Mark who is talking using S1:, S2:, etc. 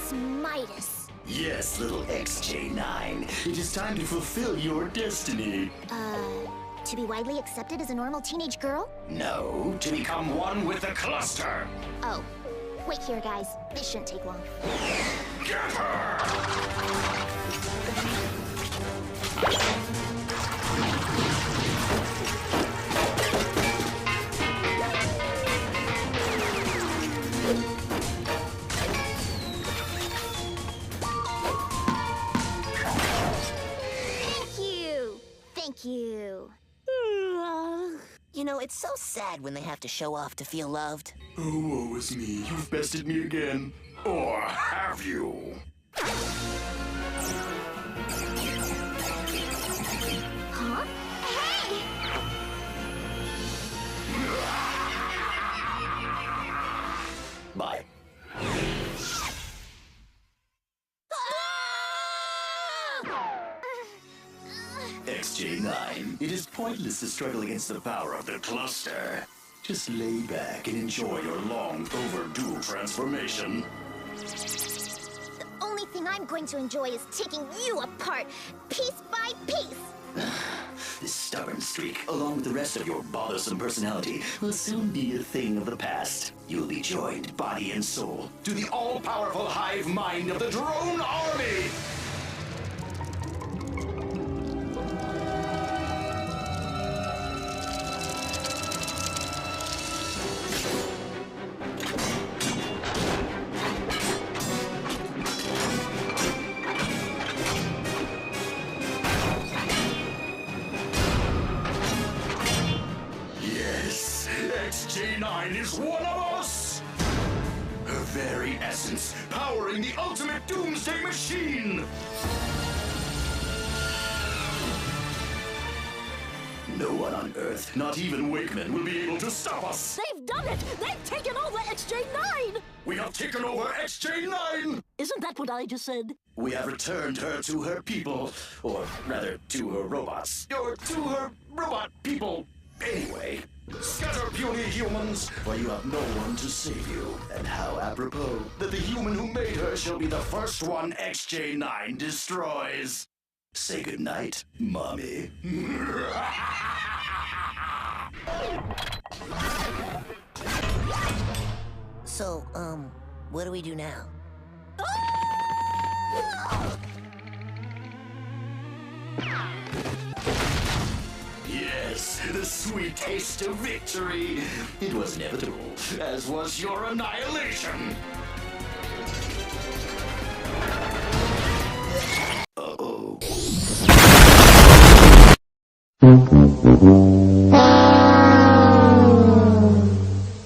S1: Smitus.
S2: Yes, little XJ9. It is time to fulfill your destiny.
S1: To be widely accepted as a normal teenage girl?
S2: No, to become one with the cluster.
S1: Oh. Wait here, guys. This shouldn't take long.
S2: Get her!
S1: Thank you.
S3: You know, it's so sad when they have to show off to feel loved.
S2: Oh, woe is me. You've bested me again. Or have you?
S1: Huh? Hey!
S2: Bye. XJ9, it is pointless to struggle against the power of the cluster. Just lay back and enjoy your long overdue transformation.
S1: The only thing I'm going to enjoy is taking you apart, piece by piece.
S2: This stubborn streak, along with the rest of your bothersome personality, will soon be a thing of the past. You'll be joined, body and soul, to the all-powerful hive mind of the Drone Army! XJ9 is one of us! Her very essence, powering the ultimate doomsday machine! No one on Earth, not even Wakeman, will be able to stop us!
S4: They've done it! They've taken over XJ9!
S2: We have taken over XJ9!
S4: Isn't that what I just said?
S2: We have returned her to her people, or rather, to her robots. Or to her robot people. Anyway, scatter, puny humans, for you have no one to save you. And how apropos that the human who made her shall be the first one XJ9 destroys. Say goodnight, Mommy.
S3: So, what do we do now?
S2: Yes, the sweet taste of victory. It was inevitable, as was your annihilation. Uh-oh.